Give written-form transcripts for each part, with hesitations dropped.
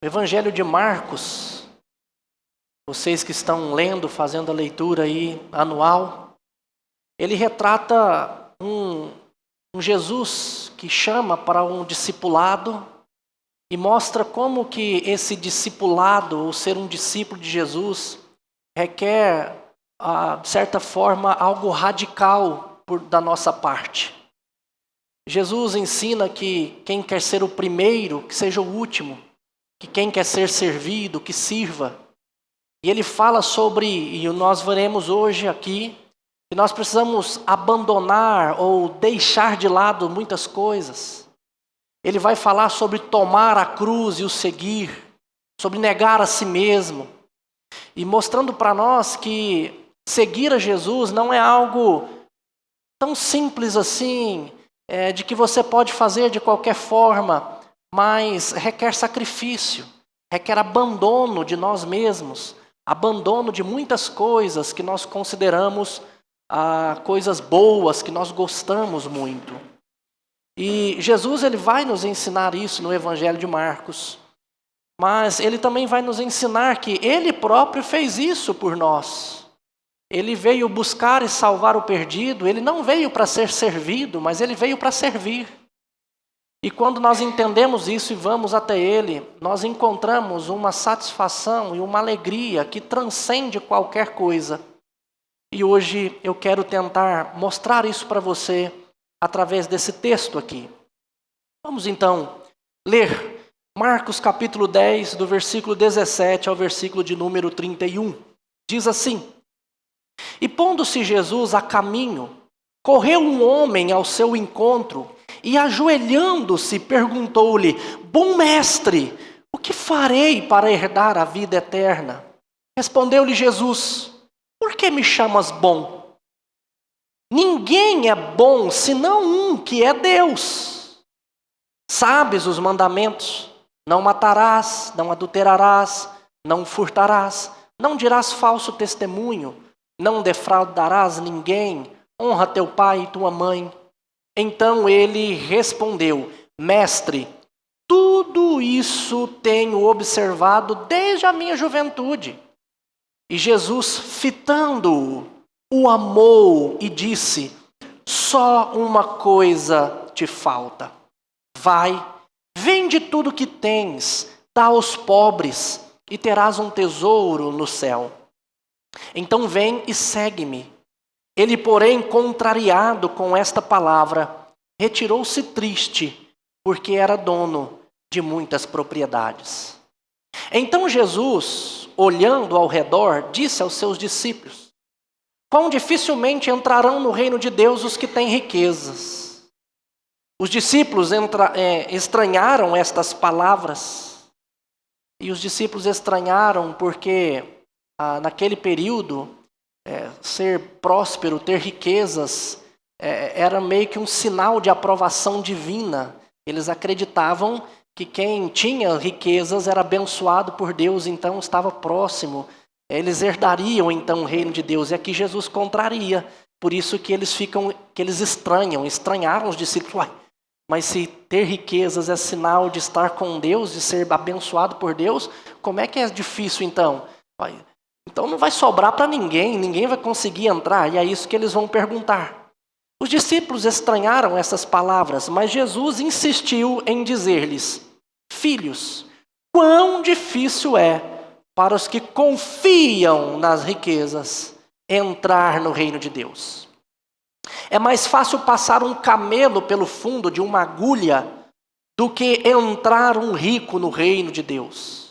O Evangelho de Marcos, vocês que estão lendo, fazendo a leitura aí anual, ele retrata um Jesus que chama para um discipulado e mostra como que esse discipulado, ou ser um discípulo de Jesus, requer, de certa forma, algo radical da nossa parte. Jesus ensina que quem quer ser o primeiro, que seja o último, que quem quer ser servido, que sirva. E ele fala sobre, e nós veremos hoje aqui, que nós precisamos abandonar ou deixar de lado muitas coisas. Ele vai falar sobre tomar a cruz e o seguir, sobre negar a si mesmo, e mostrando para nós que seguir a Jesus não é algo tão simples assim, de que você pode fazer de qualquer forma, mas requer sacrifício, requer abandono de nós mesmos, abandono de muitas coisas que nós consideramos coisas boas, que nós gostamos muito. E Jesus ele vai nos ensinar isso no Evangelho de Marcos, mas ele também vai nos ensinar que ele próprio fez isso por nós. Ele veio buscar e salvar o perdido, ele não veio para ser servido, mas ele veio para servir. E quando nós entendemos isso e vamos até ele, nós encontramos uma satisfação e uma alegria que transcende qualquer coisa. E hoje eu quero tentar mostrar isso para você através desse texto aqui. Vamos então ler Marcos capítulo 10, do versículo 17 ao versículo de número 31. Diz assim: E pondo-se Jesus a caminho, correu um homem ao seu encontro e ajoelhando-se perguntou-lhe: Bom mestre, o que farei para herdar a vida eterna? Respondeu-lhe Jesus: Por que me chamas bom? Ninguém é bom senão um, que é Deus. Sabes os mandamentos: não matarás, não adulterarás, não furtarás, não dirás falso testemunho, não defraudarás ninguém, honra teu pai e tua mãe. Então ele respondeu: Mestre, tudo isso tenho observado desde a minha juventude. E Jesus, fitando-o, o amou e disse: Só uma coisa te falta. Vai, vende tudo que tens, dá aos pobres, e terás um tesouro no céu. Então vem e segue-me. Ele, porém, contrariado com esta palavra, retirou-se triste, porque era dono de muitas propriedades. Então Jesus, olhando ao redor, disse aos seus discípulos: Quão dificilmente entrarão no reino de Deus os que têm riquezas. Os discípulos estranharam estas palavras. E os discípulos estranharam porque naquele período, ser próspero, ter riquezas, era meio que um sinal de aprovação divina. Eles acreditavam que quem tinha riquezas era abençoado por Deus, então estava próximo. Eles herdariam então o reino de Deus. E aqui Jesus contraria. Por isso que eles estranharam os discípulos. Mas se ter riquezas é sinal de estar com Deus, de ser abençoado por Deus, como é que é difícil então? Então não vai sobrar para ninguém vai conseguir entrar. E é isso que eles vão perguntar. Os discípulos estranharam essas palavras, mas Jesus insistiu em dizer-lhes: Filhos, quão difícil é para os que confiam nas riquezas entrar no reino de Deus. É mais fácil passar um camelo pelo fundo de uma agulha do que entrar um rico no reino de Deus.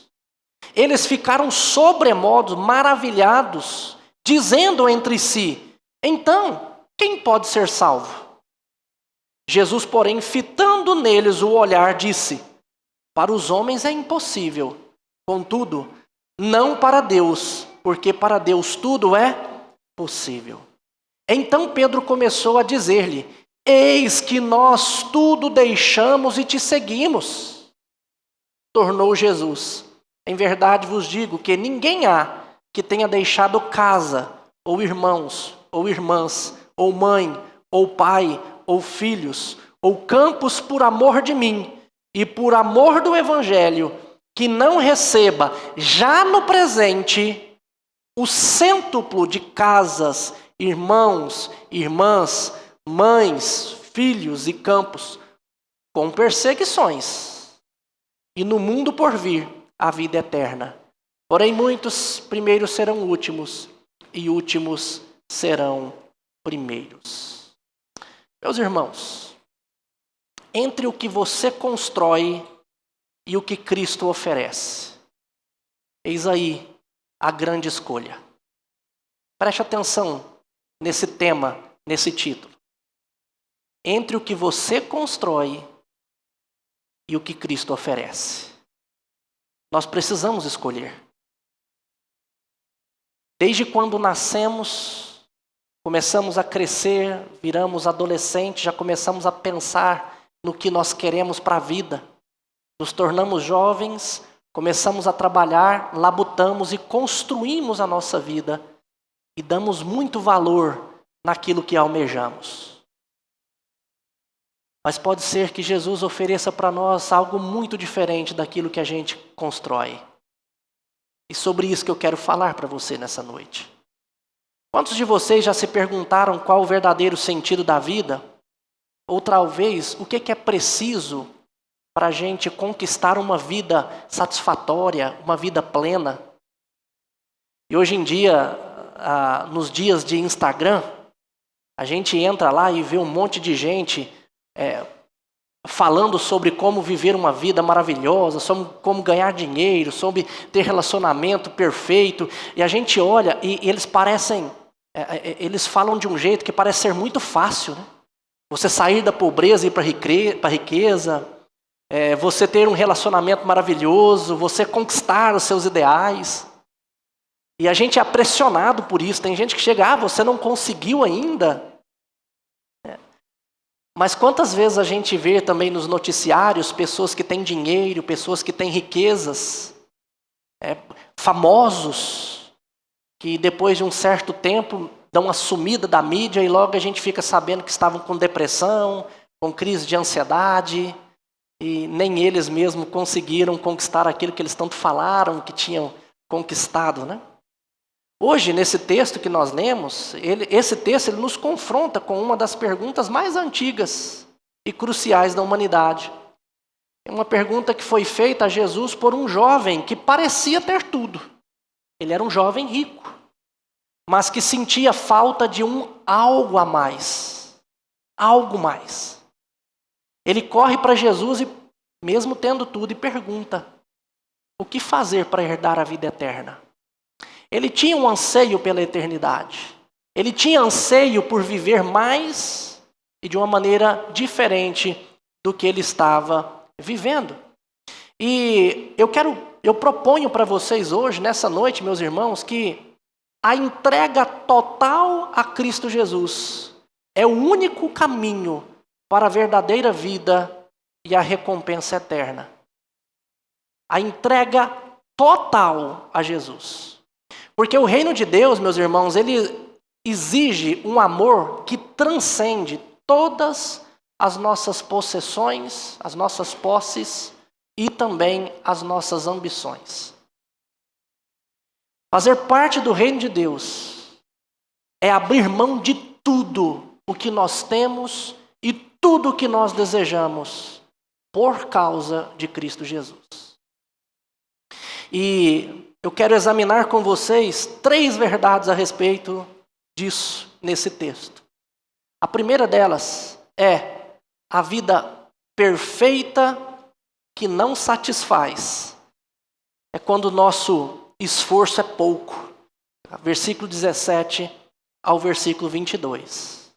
Eles ficaram sobremodo maravilhados, dizendo entre si: Então, quem pode ser salvo? Jesus, porém, fitando neles o olhar, disse: Para os homens é impossível, contudo, não para Deus, porque para Deus tudo é possível. Então Pedro começou a dizer-lhe: Eis que nós tudo deixamos e te seguimos. Tornou Jesus: Em verdade vos digo que ninguém há que tenha deixado casa, ou irmãos, ou irmãs, ou mãe, ou pai, ou filhos, ou campos por amor de mim e por amor do Evangelho, que não receba já no presente o cêntuplo de casas, irmãos, irmãs, mães, filhos e campos, com perseguições, e no mundo por vir a vida eterna. Porém, muitos primeiros serão últimos, e últimos serão primeiros. Meus irmãos, entre o que você constrói e o que Cristo oferece, eis aí a grande escolha. Preste atenção nesse tema, nesse título. Entre o que você constrói e o que Cristo oferece. Nós precisamos escolher. Desde quando nascemos, começamos a crescer, viramos adolescentes, já começamos a pensar no que nós queremos para a vida. Nos tornamos jovens, começamos a trabalhar, labutamos e construímos a nossa vida e damos muito valor naquilo que almejamos. Mas pode ser que Jesus ofereça para nós algo muito diferente daquilo que a gente constrói. E sobre isso que eu quero falar para você nessa noite. Quantos de vocês já se perguntaram qual o verdadeiro sentido da vida? Ou talvez, o que é preciso para a gente conquistar uma vida satisfatória, uma vida plena? E hoje em dia, nos dias de Instagram, a gente entra lá e vê um monte de gente falando sobre como viver uma vida maravilhosa, sobre como ganhar dinheiro, sobre ter relacionamento perfeito. E a gente olha e eles eles falam de um jeito que parece ser muito fácil, né? Você sair da pobreza e ir para a riqueza, você ter um relacionamento maravilhoso, você conquistar os seus ideais. E a gente é pressionado por isso. Tem gente que chega, você não conseguiu ainda? Mas quantas vezes a gente vê também nos noticiários pessoas que têm dinheiro, pessoas que têm riquezas, famosos, que depois de um certo tempo dão uma sumida da mídia e logo a gente fica sabendo que estavam com depressão, com crise de ansiedade, e nem eles mesmos conseguiram conquistar aquilo que eles tanto falaram que tinham conquistado, né? Hoje, nesse texto que nós lemos, esse texto ele nos confronta com uma das perguntas mais antigas e cruciais da humanidade. É uma pergunta que foi feita a Jesus por um jovem que parecia ter tudo. Ele era um jovem rico, mas que sentia falta de algo a mais. Algo mais. Ele corre para Jesus, e, mesmo tendo tudo, e pergunta: o que fazer para herdar a vida eterna? Ele tinha um anseio pela eternidade. Ele tinha anseio por viver mais e de uma maneira diferente do que ele estava vivendo. E eu proponho para vocês hoje, nessa noite, meus irmãos, que a entrega total a Cristo Jesus é o único caminho para a verdadeira vida e a recompensa eterna. A entrega total a Jesus. Porque o reino de Deus, meus irmãos, ele exige um amor que transcende todas as nossas possessões, as nossas posses e também as nossas ambições. Fazer parte do reino de Deus é abrir mão de tudo o que nós temos e tudo o que nós desejamos por causa de Cristo Jesus. E eu quero examinar com vocês 3 verdades a respeito disso nesse texto. A primeira delas é a vida perfeita que não satisfaz. É quando o nosso esforço é pouco. Versículo 17 ao versículo 22.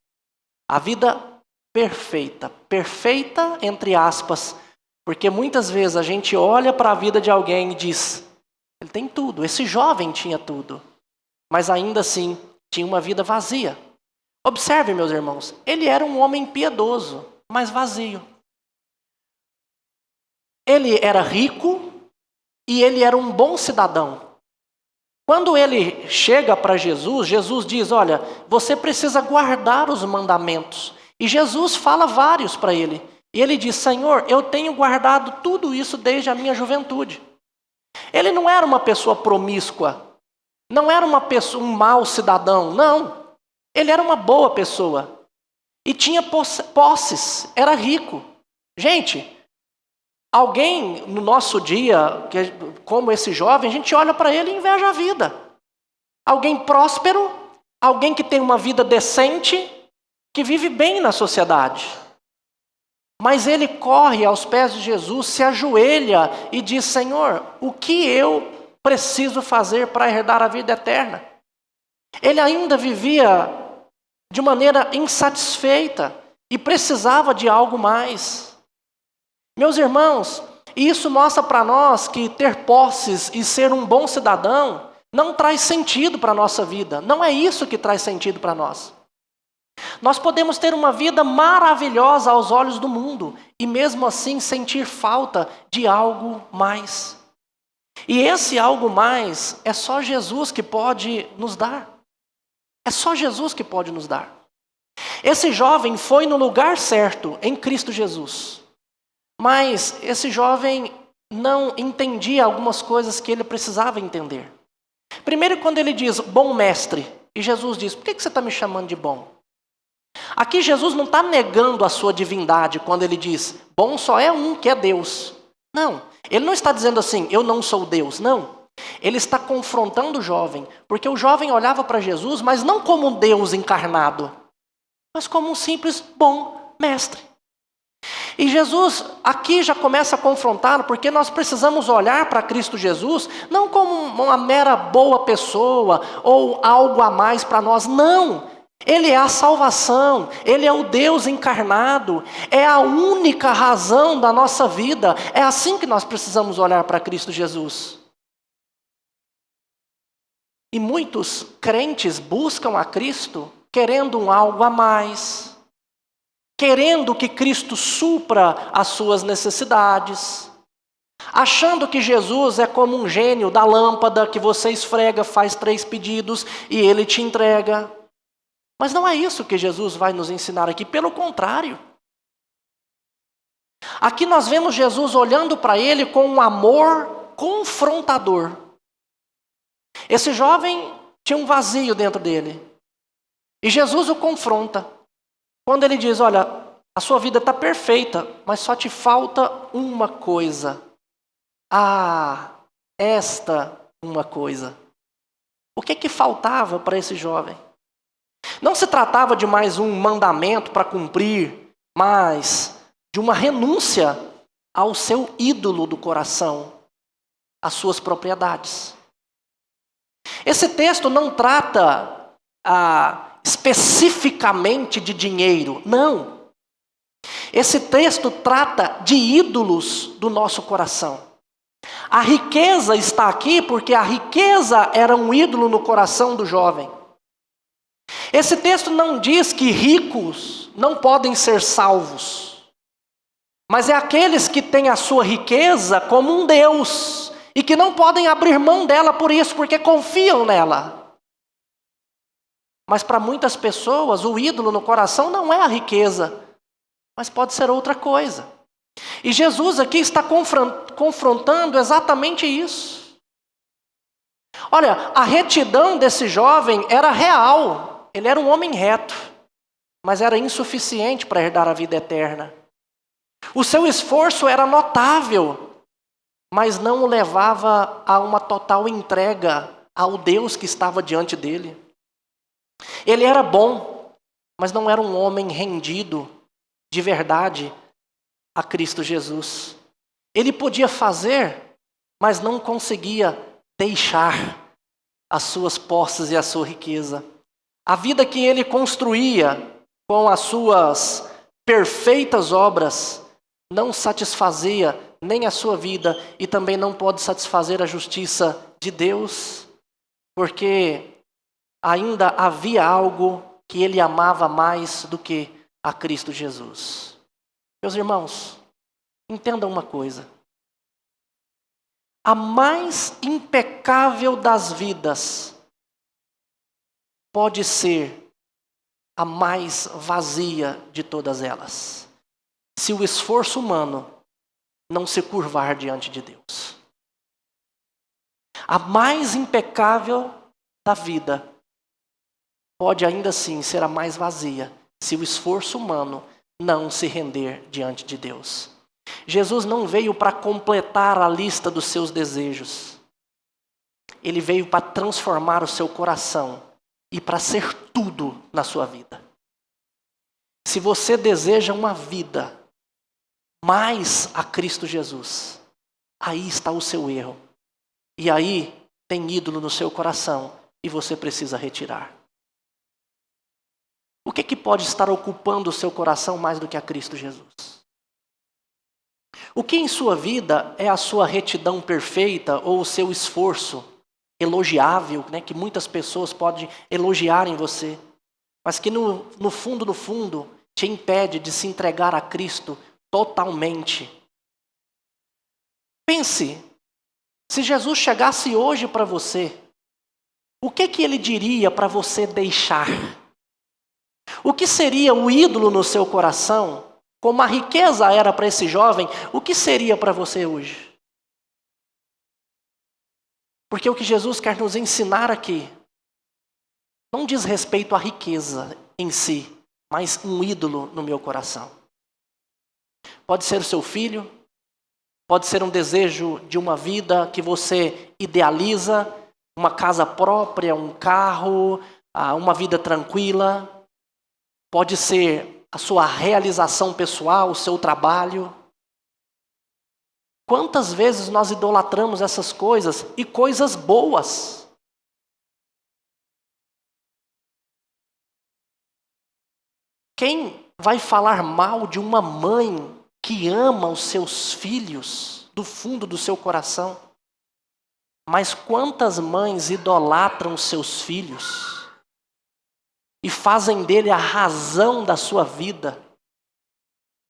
A vida perfeita, perfeita entre aspas, porque muitas vezes a gente olha para a vida de alguém e diz: ele tem tudo, esse jovem tinha tudo, mas ainda assim tinha uma vida vazia. Observe, meus irmãos, ele era um homem piedoso, mas vazio. Ele era rico e ele era um bom cidadão. Quando ele chega para Jesus, Jesus diz: olha, você precisa guardar os mandamentos. E Jesus fala vários para ele. E ele diz: Senhor, eu tenho guardado tudo isso desde a minha juventude. Ele não era uma pessoa promíscua, não era um mau cidadão, não. Ele era uma boa pessoa e tinha posses, era rico. Gente, alguém no nosso dia, como esse jovem, a gente olha para ele e inveja a vida. Alguém próspero, alguém que tem uma vida decente, que vive bem na sociedade. Mas ele corre aos pés de Jesus, se ajoelha e diz: Senhor, o que eu preciso fazer para herdar a vida eterna? Ele ainda vivia de maneira insatisfeita e precisava de algo mais. Meus irmãos, isso mostra para nós que ter posses e ser um bom cidadão não traz sentido para a nossa vida. Não é isso que traz sentido para nós. Nós podemos ter uma vida maravilhosa aos olhos do mundo e mesmo assim sentir falta de algo mais. E esse algo mais é só Jesus que pode nos dar. É só Jesus que pode nos dar. Esse jovem foi no lugar certo, em Cristo Jesus. Mas esse jovem não entendia algumas coisas que ele precisava entender. Primeiro, quando ele diz, bom mestre, e Jesus diz, por que você está me chamando de bom? Aqui Jesus não está negando a sua divindade quando ele diz, bom só é um, que é Deus. Não, ele não está dizendo assim, eu não sou Deus, não. Ele está confrontando o jovem, porque o jovem olhava para Jesus, mas não como um Deus encarnado, mas como um simples bom mestre. E Jesus aqui já começa a confrontar, porque nós precisamos olhar para Cristo Jesus, não como uma mera boa pessoa, ou algo a mais para nós, não. Ele é a salvação, Ele é o Deus encarnado, é a única razão da nossa vida. É assim que nós precisamos olhar para Cristo Jesus. E muitos crentes buscam a Cristo querendo um algo a mais, querendo que Cristo supra as suas necessidades, achando que Jesus é como um gênio da lâmpada que você esfrega, faz 3 pedidos e Ele te entrega. Mas não é isso que Jesus vai nos ensinar aqui, pelo contrário. Aqui nós vemos Jesus olhando para ele com um amor confrontador. Esse jovem tinha um vazio dentro dele. E Jesus o confronta. Quando ele diz, olha, a sua vida está perfeita, mas só te falta uma coisa. Esta uma coisa. O que faltava para esse jovem? Não se tratava de mais um mandamento para cumprir, mas de uma renúncia ao seu ídolo do coração, às suas propriedades. Esse texto não trata especificamente de dinheiro, não. Esse texto trata de ídolos do nosso coração. A riqueza está aqui porque a riqueza era um ídolo no coração do jovem. Esse texto não diz que ricos não podem ser salvos, mas é aqueles que têm a sua riqueza como um Deus e que não podem abrir mão dela por isso, porque confiam nela. Mas para muitas pessoas, o ídolo no coração não é a riqueza, mas pode ser outra coisa. E Jesus aqui está confrontando exatamente isso. Olha, a retidão desse jovem era real. Ele era um homem reto, mas era insuficiente para herdar a vida eterna. O seu esforço era notável, mas não o levava a uma total entrega ao Deus que estava diante dele. Ele era bom, mas não era um homem rendido de verdade a Cristo Jesus. Ele podia fazer, mas não conseguia deixar as suas posses e a sua riqueza. A vida que ele construía com as suas perfeitas obras não satisfazia nem a sua vida e também não pode satisfazer a justiça de Deus, porque ainda havia algo que ele amava mais do que a Cristo Jesus. Meus irmãos, entendam uma coisa. A mais impecável das vidas pode ser a mais vazia de todas elas, se o esforço humano não se curvar diante de Deus. a mais impecável da vida, pode ainda assim ser a mais vazia, se o esforço humano não se render diante de Deus. Jesus não veio para completar a lista dos seus desejos. Ele veio para transformar o seu coração e para ser tudo na sua vida. Se você deseja uma vida mais a Cristo Jesus, aí está o seu erro. E aí tem ídolo no seu coração e você precisa retirar. O que pode estar ocupando o seu coração mais do que a Cristo Jesus? O que em sua vida é a sua retidão perfeita ou o seu esforço elogiável, né, que muitas pessoas podem elogiar em você, mas que no fundo, te impede de se entregar a Cristo totalmente? Pense, se Jesus chegasse hoje para você, o que ele diria para você deixar? O que seria o ídolo no seu coração? Como a riqueza era para esse jovem, o que seria para você hoje? Porque o que Jesus quer nos ensinar aqui não diz respeito à riqueza em si, mas um ídolo no meu coração. Pode ser o seu filho, pode ser um desejo de uma vida que você idealiza, uma casa própria, um carro, uma vida tranquila. Pode ser a sua realização pessoal, o seu trabalho. Quantas vezes nós idolatramos essas coisas e coisas boas? Quem vai falar mal de uma mãe que ama os seus filhos do fundo do seu coração? Mas quantas mães idolatram os seus filhos e fazem dele a razão da sua vida,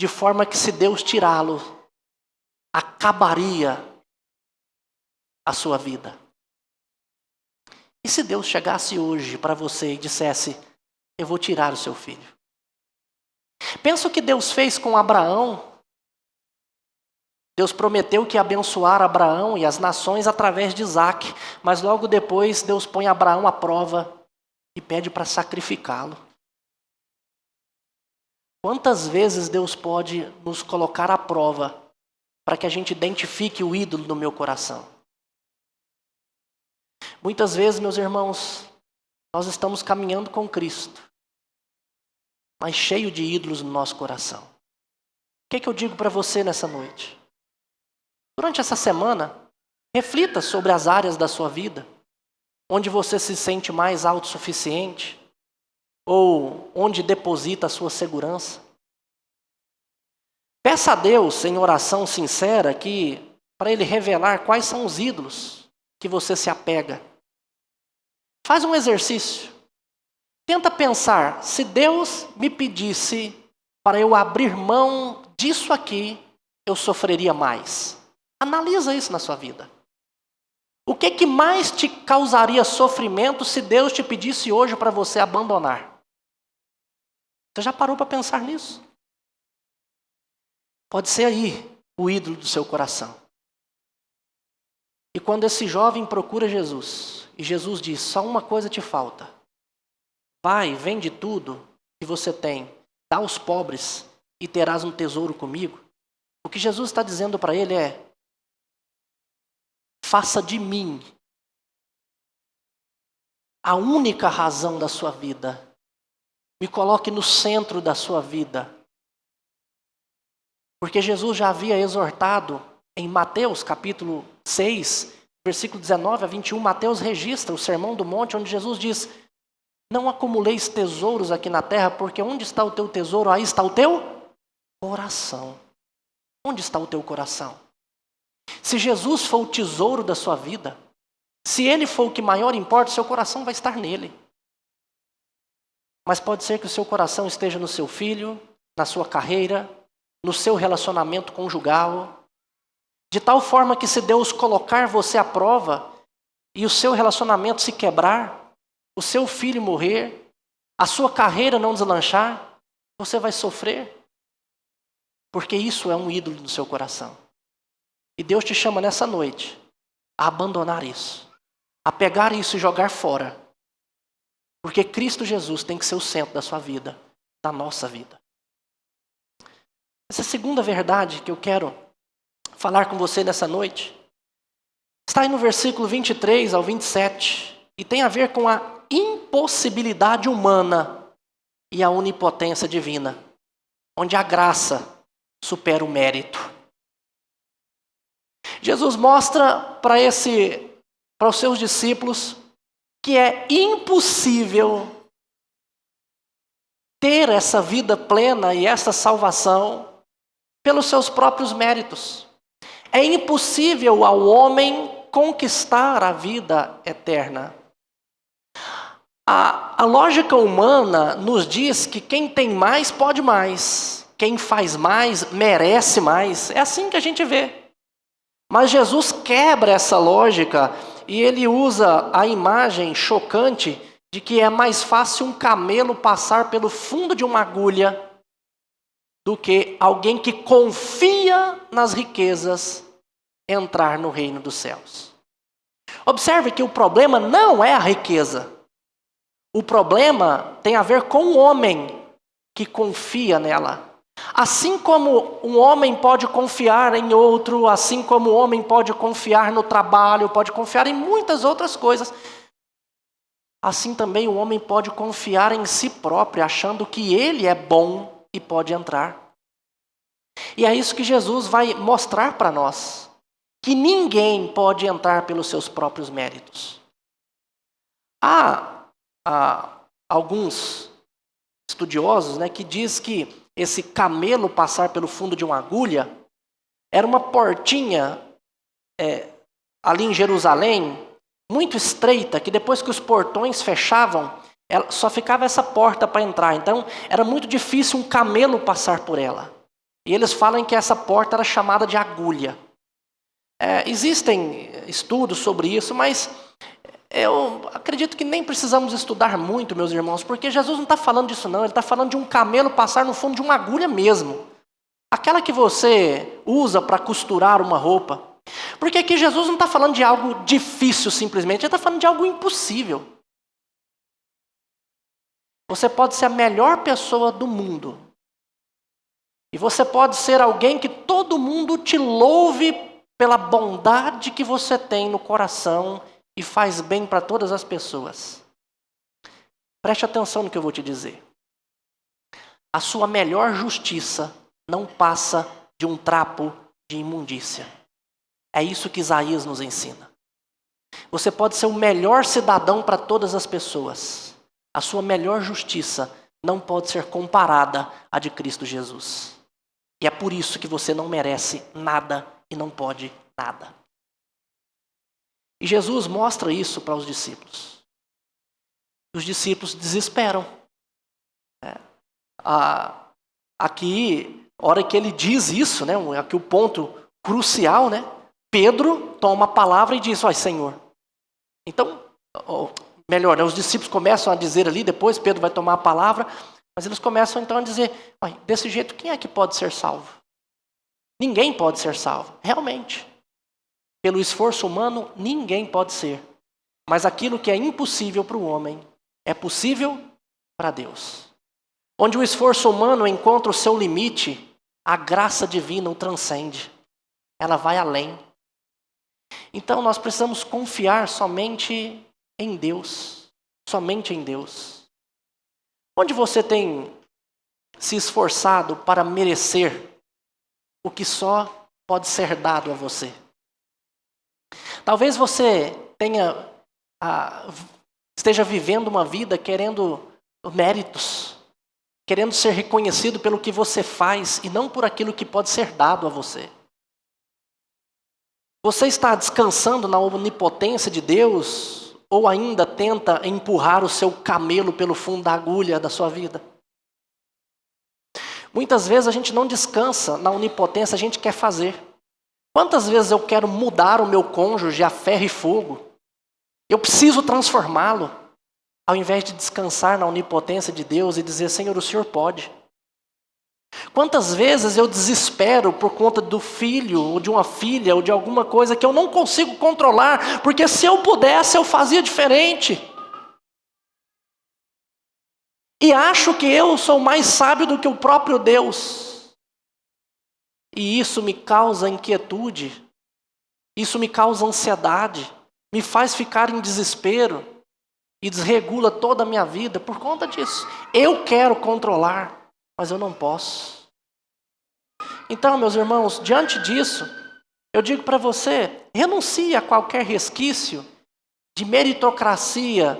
de forma que se Deus tirá-lo, acabaria a sua vida. E se Deus chegasse hoje para você e dissesse, eu vou tirar o seu filho? Pensa o que Deus fez com Abraão. Deus prometeu que ia abençoar Abraão e as nações através de Isaac, mas logo depois Deus põe Abraão à prova e pede para sacrificá-lo. Quantas vezes Deus pode nos colocar à prova para que a gente identifique o ídolo no meu coração? Muitas vezes, meus irmãos, nós estamos caminhando com Cristo, mas cheio de ídolos no nosso coração. O que eu digo para você nessa noite? Durante essa semana, reflita sobre as áreas da sua vida onde você se sente mais autossuficiente ou onde deposita a sua segurança. Peça a Deus em oração sincera para Ele revelar quais são os ídolos que você se apega. Faz um exercício. Tenta pensar, se Deus me pedisse para eu abrir mão disso aqui, eu sofreria mais. Analisa isso na sua vida. O que mais te causaria sofrimento se Deus te pedisse hoje para você abandonar? Você já parou para pensar nisso? Pode ser aí o ídolo do seu coração. E quando esse jovem procura Jesus, e Jesus diz, só uma coisa te falta. Vai, vende tudo que você tem, dá aos pobres e terás um tesouro comigo. O que Jesus está dizendo para ele é, faça de mim a única razão da sua vida. Me coloque no centro da sua vida. Porque Jesus já havia exortado em Mateus capítulo 6, versículo 19 a 21, Mateus registra o Sermão do Monte, onde Jesus diz, não acumuleis tesouros aqui na terra, porque onde está o teu tesouro, aí está o teu coração. Onde está o teu coração? Se Jesus for o tesouro da sua vida, se Ele for o que maior importa, seu coração vai estar nele. Mas pode ser que o seu coração esteja no seu filho, na sua carreira, no seu relacionamento conjugal, de tal forma que se Deus colocar você à prova e o seu relacionamento se quebrar, o seu filho morrer, a sua carreira não deslanchar, você vai sofrer, porque isso é um ídolo no seu coração. E Deus te chama nessa noite a abandonar isso, a pegar isso e jogar fora. Porque Cristo Jesus tem que ser o centro da sua vida, da nossa vida. Essa segunda verdade que eu quero falar com você nessa noite está aí no versículo 23 ao 27 e tem a ver com a impossibilidade humana e a onipotência divina, onde a graça supera o mérito. Jesus mostra para os seus discípulos que é impossível ter essa vida plena e essa salvação pelos seus próprios méritos. É impossível ao homem conquistar a vida eterna. A lógica humana nos diz que quem tem mais pode mais, quem faz mais merece mais. É assim que a gente vê. Mas Jesus quebra essa lógica e ele usa a imagem chocante de que é mais fácil um camelo passar pelo fundo de uma agulha do que alguém que confia nas riquezas entrar no reino dos céus. Observe que o problema não é a riqueza. O problema tem a ver com o homem que confia nela. Assim como um homem pode confiar em outro, assim como o homem pode confiar no trabalho, pode confiar em muitas outras coisas, assim também o homem pode confiar em si próprio, achando que ele é bom e pode entrar. E é isso que Jesus vai mostrar para nós, que ninguém pode entrar pelos seus próprios méritos. Há alguns estudiosos, que diz que esse camelo passar pelo fundo de uma agulha era uma portinha ali em Jerusalém, muito estreita, que depois que os portões fechavam, só ficava essa porta para entrar. Então, era muito difícil um camelo passar por ela. E eles falam que essa porta era chamada de agulha. Existem estudos sobre isso, mas eu acredito que nem precisamos estudar muito, meus irmãos, porque Jesus não está falando disso não, ele está falando de um camelo passar no fundo de uma agulha mesmo. Aquela que você usa para costurar uma roupa. Porque aqui Jesus não está falando de algo difícil simplesmente, ele está falando de algo impossível. Você pode ser a melhor pessoa do mundo. E você pode ser alguém que todo mundo te louve pela bondade que você tem no coração e faz bem para todas as pessoas. Preste atenção no que eu vou te dizer. A sua melhor justiça não passa de um trapo de imundícia. É isso que Isaías nos ensina. Você pode ser o melhor cidadão para todas as pessoas. A sua melhor justiça não pode ser comparada à de Cristo Jesus. E é por isso que você não merece nada e não pode nada. E Jesus mostra isso para os discípulos. Os discípulos desesperam. Aqui, a hora que ele diz isso, aqui o ponto crucial, Pedro toma a palavra e diz, Senhor. Então, melhor, os discípulos começam a dizer ali, depois Pedro vai tomar a palavra, mas eles começam então a dizer, desse jeito, quem é que pode ser salvo? Ninguém pode ser salvo, realmente. Pelo esforço humano, ninguém pode ser. Mas aquilo que é impossível para o homem, é possível para Deus. Onde o esforço humano encontra o seu limite, a graça divina o transcende. Ela vai além. Então nós precisamos confiar somente em Deus. Somente em Deus. Onde você tem se esforçado para merecer o que só pode ser dado a você? Talvez você esteja vivendo uma vida querendo méritos, querendo ser reconhecido pelo que você faz e não por aquilo que pode ser dado a você. Você está descansando na onipotência de Deus ou ainda tenta empurrar o seu camelo pelo fundo da agulha da sua vida? Muitas vezes a gente não descansa na onipotência, a gente quer fazer. Quantas vezes eu quero mudar o meu cônjuge a ferro e fogo? Eu preciso transformá-lo, ao invés de descansar na onipotência de Deus e dizer, Senhor, o Senhor pode. Quantas vezes eu desespero por conta do filho, ou de uma filha, ou de alguma coisa que eu não consigo controlar, porque se eu pudesse eu fazia diferente. E acho que eu sou mais sábio do que o próprio Deus. E isso me causa inquietude, isso me causa ansiedade, me faz ficar em desespero e desregula toda a minha vida por conta disso. Eu quero controlar, mas eu não posso. Então, meus irmãos, diante disso, eu digo para você, renuncie a qualquer resquício de meritocracia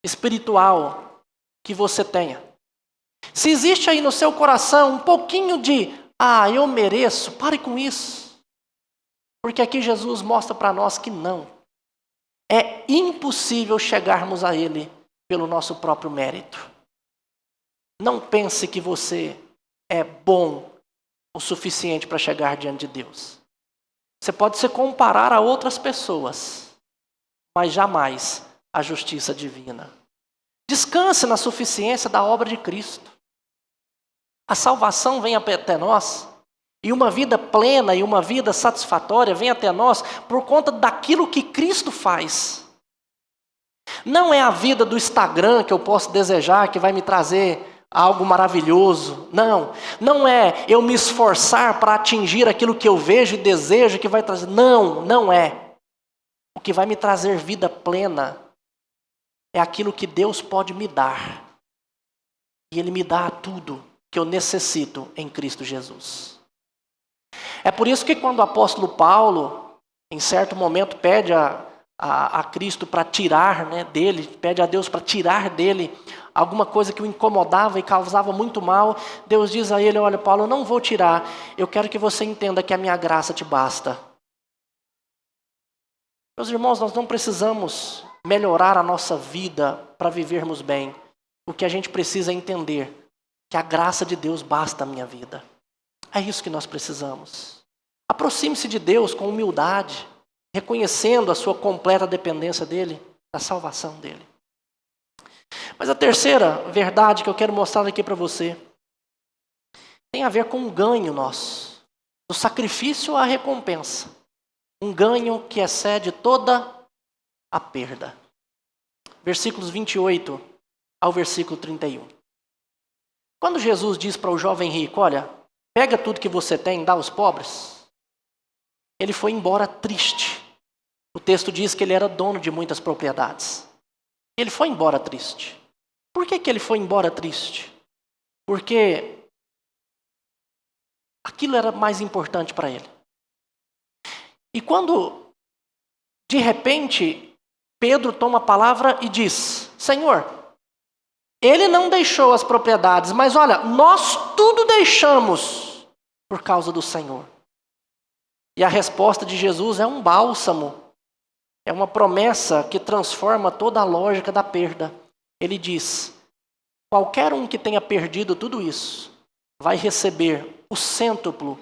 espiritual que você tenha. Se existe aí no seu coração um pouquinho de, eu mereço, pare com isso. Porque aqui Jesus mostra para nós que não. É impossível chegarmos a Ele pelo nosso próprio mérito. Não pense que você é bom o suficiente para chegar diante de Deus. Você pode se comparar a outras pessoas, mas jamais a justiça divina. Descanse na suficiência da obra de Cristo. A salvação vem até nós, e uma vida plena e uma vida satisfatória vem até nós por conta daquilo que Cristo faz. Não é a vida do Instagram que eu posso desejar, que vai me trazer algo maravilhoso. Não é eu me esforçar para atingir aquilo que eu vejo e desejo que vai trazer. Não é. O que vai me trazer vida plena é aquilo que Deus pode me dar. E Ele me dá tudo que eu necessito em Cristo Jesus. É por isso que quando o apóstolo Paulo, em certo momento, pede a Cristo para tirar dele, pede a Deus para tirar dele alguma coisa que o incomodava e causava muito mal, Deus diz a ele, olha Paulo, eu não vou tirar, eu quero que você entenda que a minha graça te basta. Meus irmãos, nós não precisamos melhorar a nossa vida para vivermos bem. O que a gente precisa é entender que a graça de Deus basta a minha vida. É isso que nós precisamos. Aproxime-se de Deus com humildade, reconhecendo a sua completa dependência dEle, da salvação dEle. Mas a terceira verdade que eu quero mostrar aqui para você tem a ver com um ganho nosso, do sacrifício à recompensa. Um ganho que excede toda a perda. Versículos 28 ao versículo 31. Quando Jesus diz para o jovem rico, olha, pega tudo que você tem e dá aos pobres, ele foi embora triste. O texto diz que ele era dono de muitas propriedades. Ele foi embora triste. Por que ele foi embora triste? Porque aquilo era mais importante para ele. E quando, de repente, Pedro toma a palavra e diz, Senhor, ele não deixou as propriedades, mas olha, nós tudo deixamos por causa do Senhor. E a resposta de Jesus é um bálsamo, é uma promessa que transforma toda a lógica da perda. Ele diz, qualquer um que tenha perdido tudo isso, vai receber o cêntuplo,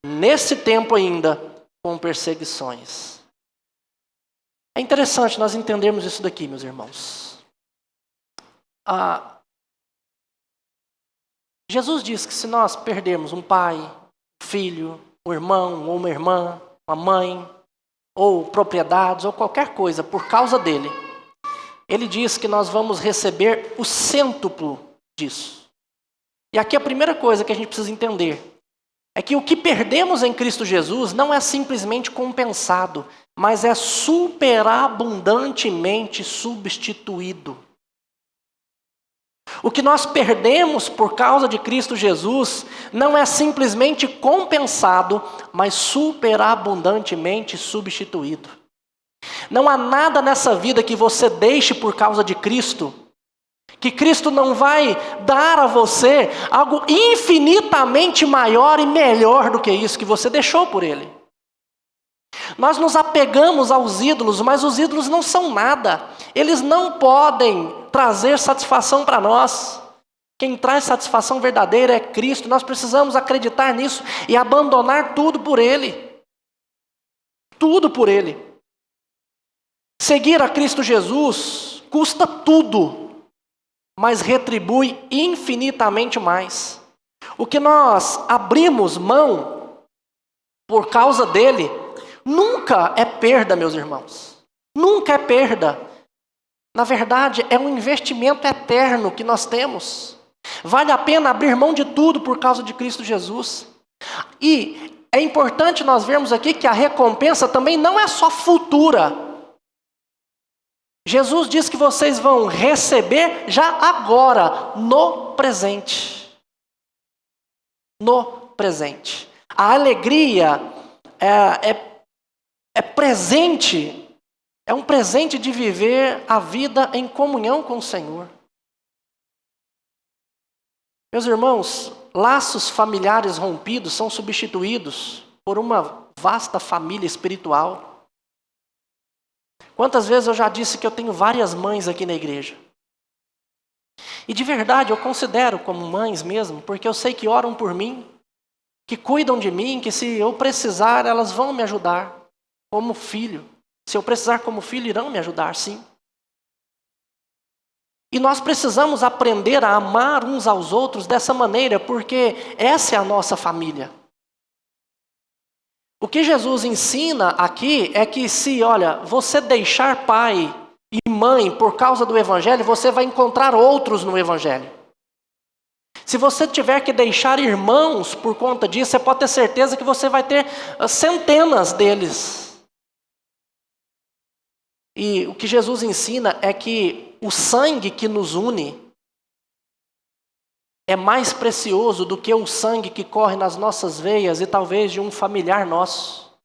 nesse tempo ainda, com perseguições. É interessante nós entendermos isso daqui, meus irmãos. Jesus diz que se nós perdermos um pai, um filho, um irmão ou uma irmã, uma mãe, ou propriedades, ou qualquer coisa por causa dele, ele diz que nós vamos receber o cêntuplo disso. E aqui a primeira coisa que a gente precisa entender é que o que perdemos em Cristo Jesus não é simplesmente compensado, mas é superabundantemente substituído. O que nós perdemos por causa de Cristo Jesus não é simplesmente compensado, mas superabundantemente substituído. Não há nada nessa vida que você deixe por causa de Cristo, que Cristo não vai dar a você algo infinitamente maior e melhor do que isso que você deixou por Ele. Nós nos apegamos aos ídolos, mas os ídolos não são nada. Eles não podem trazer satisfação para nós. Quem traz satisfação verdadeira é Cristo. Nós precisamos acreditar nisso e abandonar tudo por Ele. Tudo por Ele. Seguir a Cristo Jesus custa tudo, mas retribui infinitamente mais. O que nós abrimos mão por causa dele, nunca é perda, meus irmãos. Nunca é perda. Na verdade, é um investimento eterno que nós temos. Vale a pena abrir mão de tudo por causa de Cristo Jesus. E é importante nós vermos aqui que a recompensa também não é só futura. Jesus diz que vocês vão receber já agora, no presente. No presente. A alegria é presente, é um presente de viver a vida em comunhão com o Senhor. Meus irmãos, laços familiares rompidos são substituídos por uma vasta família espiritual. Quantas vezes eu já disse que eu tenho várias mães aqui na igreja? E de verdade eu considero como mães mesmo, porque eu sei que oram por mim, que cuidam de mim, que se eu precisar elas vão me ajudar como filho. Se eu precisar como filho, irão me ajudar, sim. E nós precisamos aprender a amar uns aos outros dessa maneira, porque essa é a nossa família. O que Jesus ensina aqui é que você deixar pai e mãe por causa do Evangelho, você vai encontrar outros no Evangelho. Se você tiver que deixar irmãos por conta disso, você pode ter certeza que você vai ter centenas deles. E o que Jesus ensina é que o sangue que nos une é mais precioso do que o sangue que corre nas nossas veias e talvez de um familiar nosso.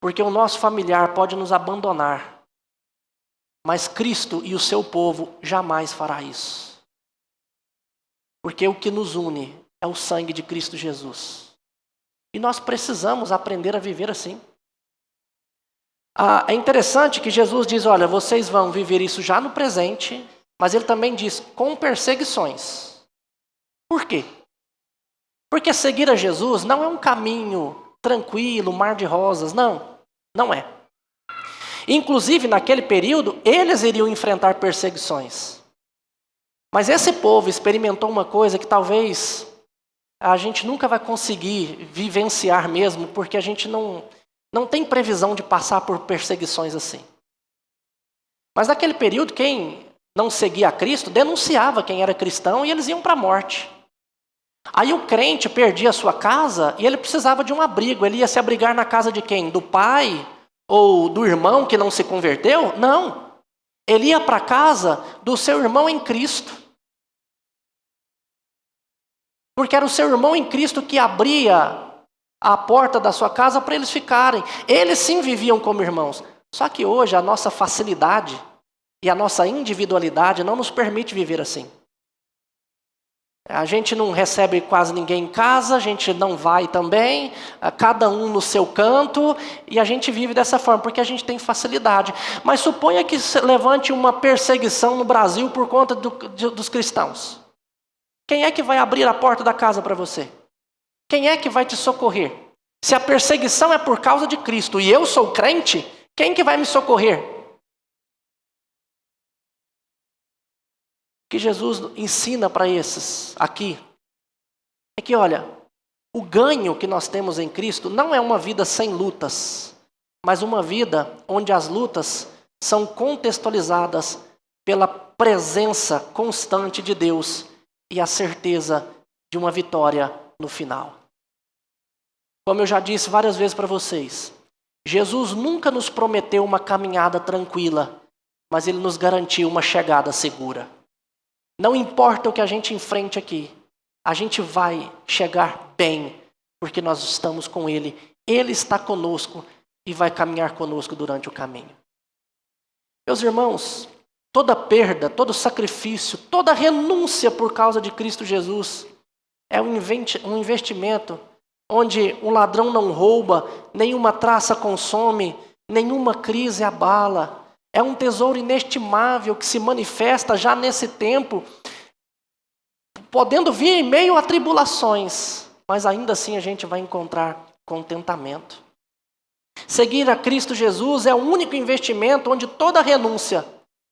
Porque o nosso familiar pode nos abandonar, mas Cristo e o seu povo jamais fará isso. Porque o que nos une é o sangue de Cristo Jesus. E nós precisamos aprender a viver assim. É interessante que Jesus diz, vocês vão viver isso já no presente, mas ele também diz, com perseguições. Por quê? Porque seguir a Jesus não é um caminho tranquilo, mar de rosas, não é. Inclusive, naquele período, eles iriam enfrentar perseguições. Mas esse povo experimentou uma coisa que talvez a gente nunca vai conseguir vivenciar mesmo, porque a gente não tem previsão de passar por perseguições assim. Mas naquele período, quem não seguia a Cristo denunciava quem era cristão e eles iam para a morte. Aí o crente perdia a sua casa e ele precisava de um abrigo. Ele ia se abrigar na casa de quem? Do pai ou do irmão que não se converteu? Não. Ele ia para a casa do seu irmão em Cristo. Porque era o seu irmão em Cristo que abria a porta da sua casa para eles ficarem. Eles sim viviam como irmãos. Só que hoje a nossa facilidade e a nossa individualidade não nos permite viver assim. A gente não recebe quase ninguém em casa, a gente não vai também, cada um no seu canto, e a gente vive dessa forma, porque a gente tem facilidade. Mas suponha que se levante uma perseguição no Brasil por conta dos cristãos. Quem é que vai abrir a porta da casa para você? Quem é que vai te socorrer? Se a perseguição é por causa de Cristo e eu sou crente, quem que vai me socorrer? O que Jesus ensina para esses aqui é que, o ganho que nós temos em Cristo não é uma vida sem lutas, mas uma vida onde as lutas são contextualizadas pela presença constante de Deus e a certeza de uma vitória no final. Como eu já disse várias vezes para vocês, Jesus nunca nos prometeu uma caminhada tranquila, mas ele nos garantiu uma chegada segura. Não importa o que a gente enfrente aqui, a gente vai chegar bem, porque nós estamos com Ele. Ele está conosco e vai caminhar conosco durante o caminho. Meus irmãos, toda perda, todo sacrifício, toda renúncia por causa de Cristo Jesus é um investimento onde um ladrão não rouba, nenhuma traça consome, nenhuma crise abala. É um tesouro inestimável que se manifesta já nesse tempo, podendo vir em meio a tribulações, mas ainda assim a gente vai encontrar contentamento. Seguir a Cristo Jesus é o único investimento onde toda renúncia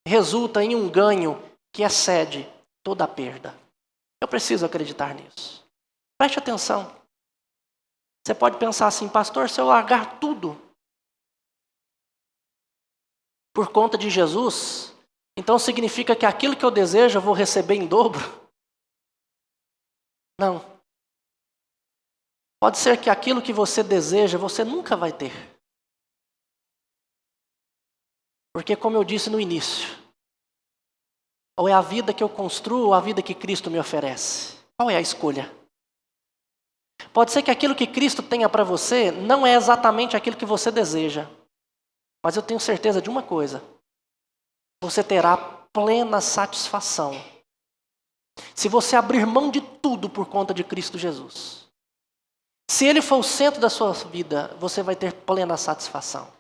resulta em um ganho que excede toda a perda. Eu preciso acreditar nisso. Preste atenção. Você pode pensar assim, pastor, se eu largar tudo por conta de Jesus, então significa que aquilo que eu desejo eu vou receber em dobro? Não. Pode ser que aquilo que você deseja, você nunca vai ter. Porque como eu disse no início, ou é a vida que eu construo ou a vida que Cristo me oferece? Qual é a escolha? Pode ser que aquilo que Cristo tenha para você não é exatamente aquilo que você deseja. Mas eu tenho certeza de uma coisa. Você terá plena satisfação se você abrir mão de tudo por conta de Cristo Jesus. Se Ele for o centro da sua vida, você vai ter plena satisfação.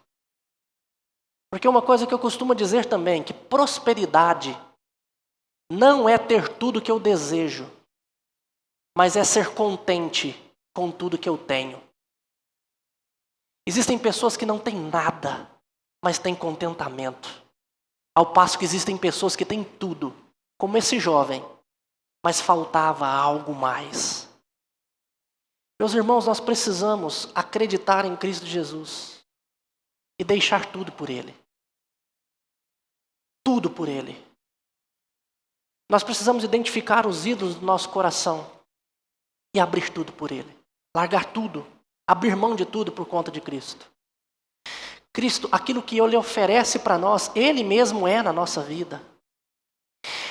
Porque uma coisa que eu costumo dizer também, que prosperidade não é ter tudo que eu desejo, mas é ser contente com tudo que eu tenho. Existem pessoas que não têm nada, mas têm contentamento. Ao passo que existem pessoas que têm tudo, como esse jovem, mas faltava algo mais. Meus irmãos, nós precisamos acreditar em Cristo Jesus e deixar tudo por Ele. Tudo por Ele. Nós precisamos identificar os ídolos do nosso coração e abrir tudo por Ele. Largar tudo, abrir mão de tudo por conta de Cristo. Cristo, aquilo que Ele oferece para nós, Ele mesmo é na nossa vida.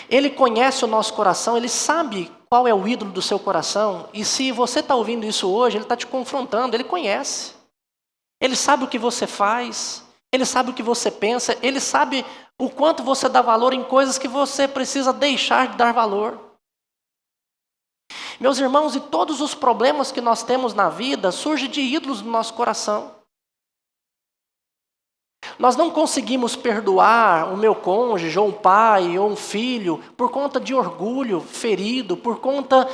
Ele conhece o nosso coração, Ele sabe qual é o ídolo do seu coração. E se você está ouvindo isso hoje, Ele está te confrontando, Ele conhece. Ele sabe o que você faz, Ele sabe o que você pensa, Ele sabe o quanto você dá valor em coisas que você precisa deixar de dar valor. Meus irmãos, e todos os problemas que nós temos na vida surgem de ídolos no nosso coração. Nós não conseguimos perdoar o meu cônjuge, ou um pai, ou um filho, por conta de orgulho ferido, por conta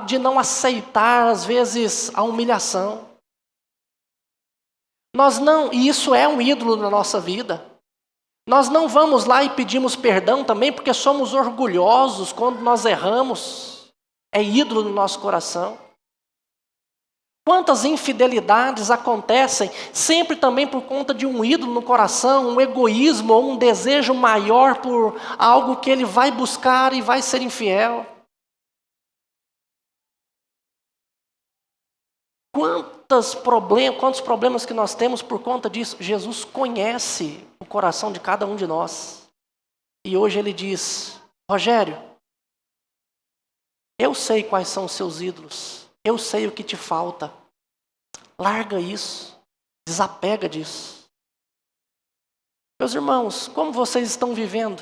de não aceitar, às vezes, a humilhação. E isso é um ídolo na nossa vida. Nós não vamos lá e pedimos perdão também porque somos orgulhosos quando nós erramos. É ídolo no nosso coração. Quantas infidelidades acontecem sempre também por conta de um ídolo no coração, um egoísmo ou um desejo maior por algo que ele vai buscar e vai ser infiel. Quantos problemas que nós temos por conta disso? Jesus conhece o coração de cada um de nós. E hoje Ele diz, Rogério, eu sei quais são os seus ídolos. Eu sei o que te falta. Larga isso. Desapega disso. Meus irmãos, como vocês estão vivendo?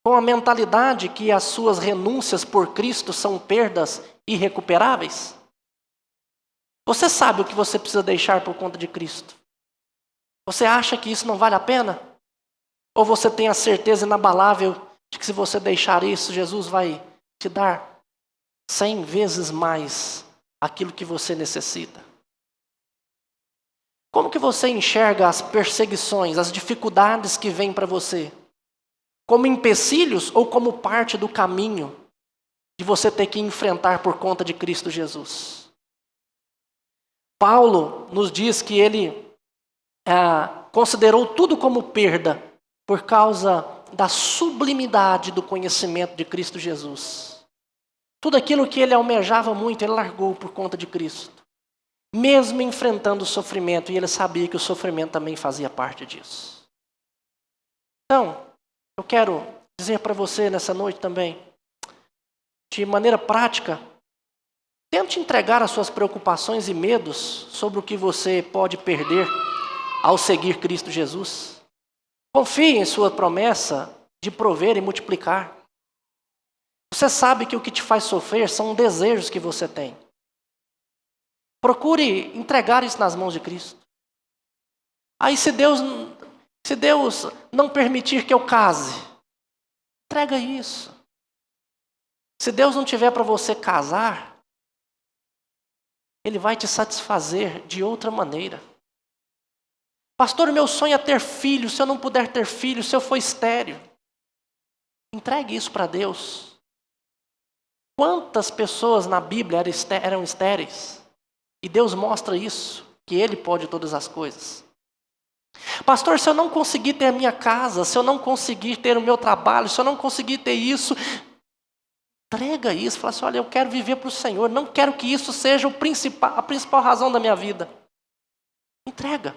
Com a mentalidade que as suas renúncias por Cristo são perdas irrecuperáveis? Você sabe o que você precisa deixar por conta de Cristo? Você acha que isso não vale a pena? Ou você tem a certeza inabalável de que se você deixar isso, Jesus vai te dar 100 vezes mais aquilo que você necessita? Como que você enxerga as perseguições, as dificuldades que vêm para você? Como empecilhos ou como parte do caminho de você ter que enfrentar por conta de Cristo Jesus? Paulo nos diz que ele considerou tudo como perda por causa da sublimidade do conhecimento de Cristo Jesus. Tudo aquilo que ele almejava muito, ele largou por conta de Cristo. Mesmo enfrentando o sofrimento, e ele sabia que o sofrimento também fazia parte disso. Então, eu quero dizer para você nessa noite também, de maneira prática, tente entregar as suas preocupações e medos sobre o que você pode perder ao seguir Cristo Jesus. Confie em sua promessa de prover e multiplicar. Você sabe que o que te faz sofrer são desejos que você tem. Procure entregar isso nas mãos de Cristo. Aí se Deus não permitir que eu case, entrega isso. Se Deus não tiver para você casar, Ele vai te satisfazer de outra maneira. Pastor, meu sonho é ter filho. Se eu não puder ter filho, se eu for estéril, entregue isso para Deus. Quantas pessoas na Bíblia eram estéreis? E Deus mostra isso, que Ele pode todas as coisas. Pastor, se eu não conseguir ter a minha casa, se eu não conseguir ter o meu trabalho, se eu não conseguir ter isso, entrega isso, fala assim, olha, eu quero viver para o Senhor, não quero que isso seja a principal razão da minha vida. Entrega.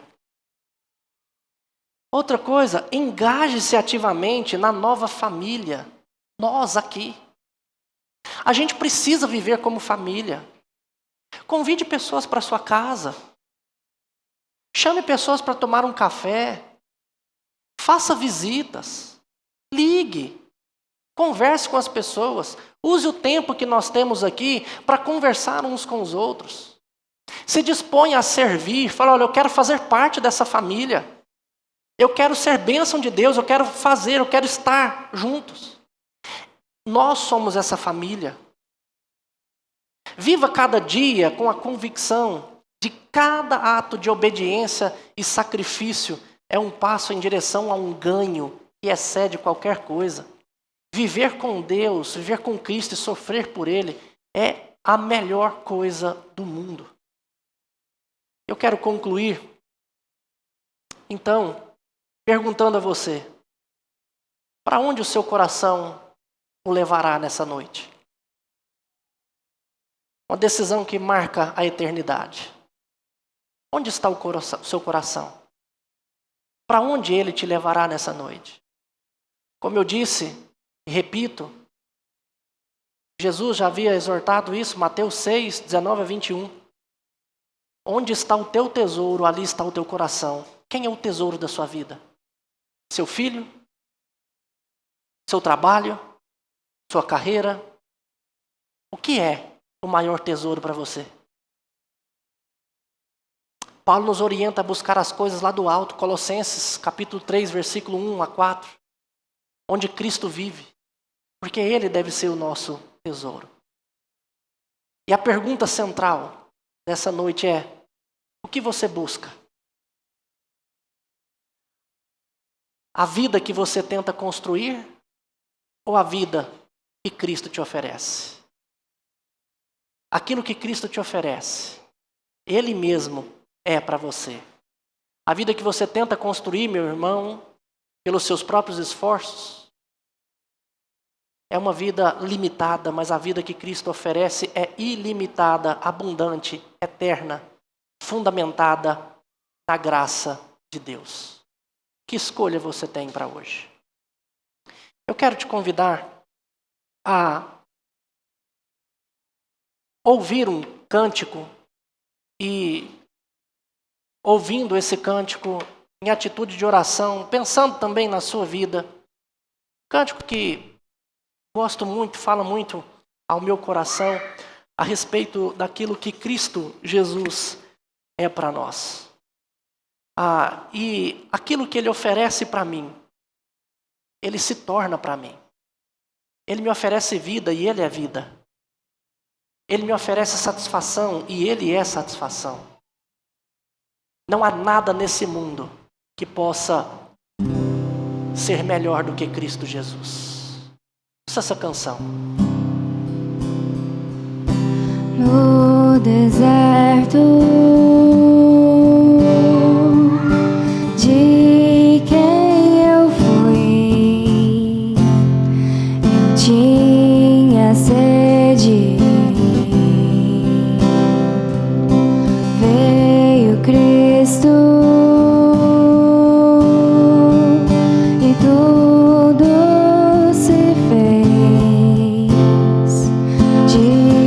Outra coisa, engaje-se ativamente na nova família. Nós aqui. A gente precisa viver como família. Convide pessoas para sua casa. Chame pessoas para tomar um café. Faça visitas. Ligue. Converse com as pessoas. Use o tempo que nós temos aqui para conversar uns com os outros. Se disponha a servir. Fala, olha, eu quero fazer parte dessa família. Eu quero ser bênção de Deus. Eu quero estar juntos. Nós somos essa família. Viva cada dia com a convicção de cada ato de obediência e sacrifício é um passo em direção a um ganho que excede qualquer coisa. Viver com Deus, viver com Cristo e sofrer por Ele é a melhor coisa do mundo. Eu quero concluir, então, perguntando a você, para onde o seu coração o levará nessa noite? Uma decisão que marca a eternidade. Onde está o seu coração? Para onde ele te levará nessa noite? Como eu disse e repito, Jesus já havia exortado isso, Mateus 6, 19 a 21. Onde está o teu tesouro, ali está o teu coração. Quem é o tesouro da sua vida? Seu filho? Seu trabalho? Sua carreira? O que é o maior tesouro para você? Paulo nos orienta a buscar as coisas lá do alto, Colossenses capítulo 3, versículo 1 a 4, onde Cristo vive, porque Ele deve ser o nosso tesouro. E a pergunta central dessa noite é, o que você busca? A vida que você tenta construir ou a vida que Cristo te oferece? Aquilo que Cristo te oferece, Ele mesmo é para você. A vida que você tenta construir, meu irmão, pelos seus próprios esforços, é uma vida limitada, mas a vida que Cristo oferece é ilimitada, abundante, eterna, fundamentada na graça de Deus. Que escolha você tem para hoje? Eu quero te convidar a ouvir um cântico e, ouvindo esse cântico em atitude de oração, pensando também na sua vida, cântico que gosto muito, fala muito ao meu coração a respeito daquilo que Cristo Jesus é para nós. E aquilo que Ele oferece para mim, Ele se torna para mim. Ele me oferece vida e Ele é vida. Ele me oferece satisfação e Ele é satisfação. Não há nada nesse mundo que possa ser melhor do que Cristo Jesus. Ouça essa canção. No deserto de quem eu fui, eu tinha sede. Veio Cristo e tudo se fez diferente.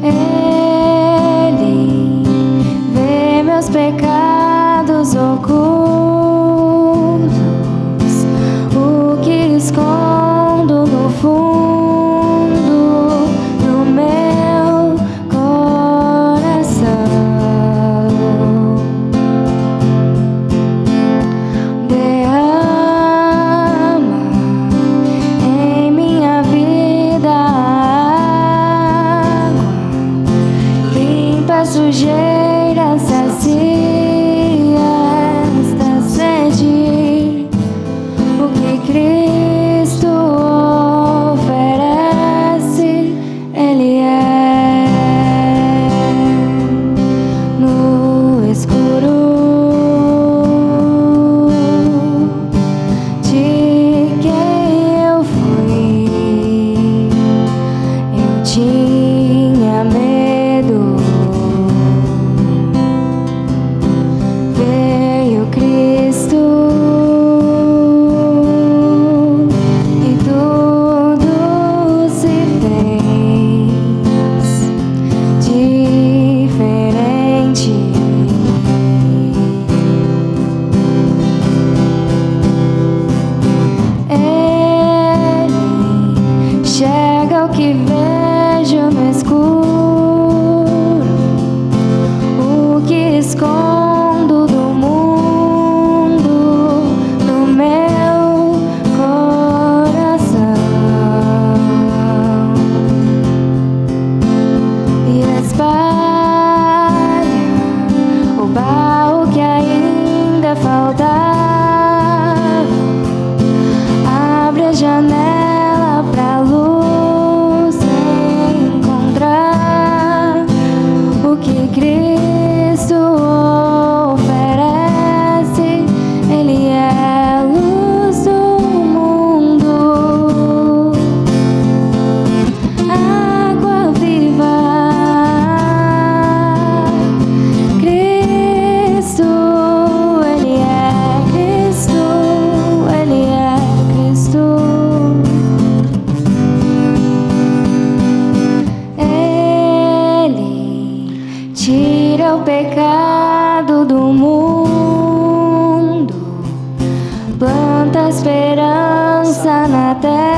Ele vê meus pecados ocultos, o que escondo no fundo do meu coração. Derrama em minha vida água, limpa a sujeira, sacia esta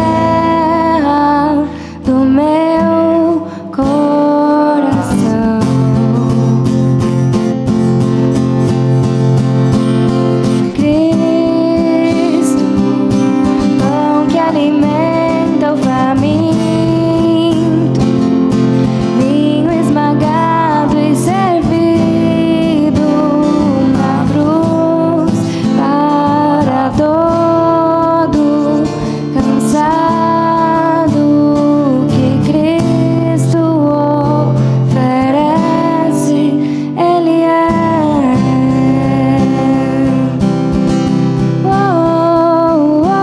terra do meu coração. Cristo, pão que alimenta o faminto, vinho esmagado e servido na cruz para todo cansado, que Cristo oferece, Ele é. Oh, oh,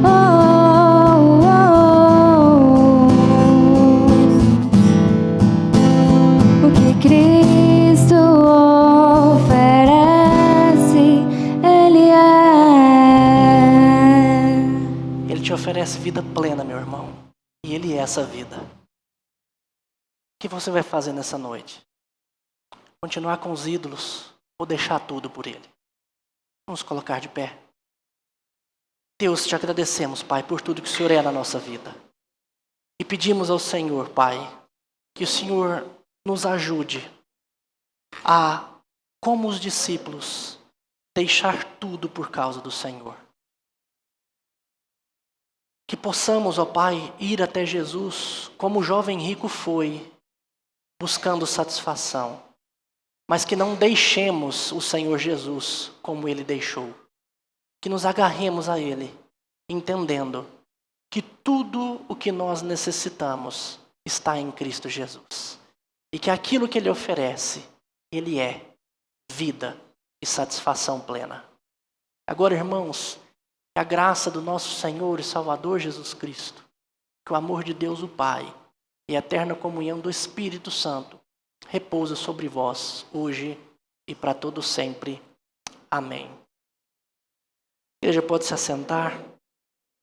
oh, oh. O que Cristo oferece, Ele é. Ele te oferece vida plena, meu irmão. E Ele é essa vida. O que você vai fazer nessa noite? Continuar com os ídolos ou deixar tudo por Ele? Vamos colocar de pé. Deus, te agradecemos, Pai, por tudo que o Senhor é na nossa vida. E pedimos ao Senhor, Pai, que o Senhor nos ajude a, como os discípulos, deixar tudo por causa do Senhor. Que possamos, ó Pai, ir até Jesus como o jovem rico foi, buscando satisfação. Mas que não deixemos o Senhor Jesus como Ele deixou. Que nos agarremos a Ele, entendendo que tudo o que nós necessitamos está em Cristo Jesus. E que aquilo que Ele oferece, Ele é vida e satisfação plena. Agora, irmãos, que a graça do nosso Senhor e Salvador Jesus Cristo, que o amor de Deus o Pai e a eterna comunhão do Espírito Santo repousa sobre vós, hoje e para todo sempre. Amém. A igreja pode se assentar.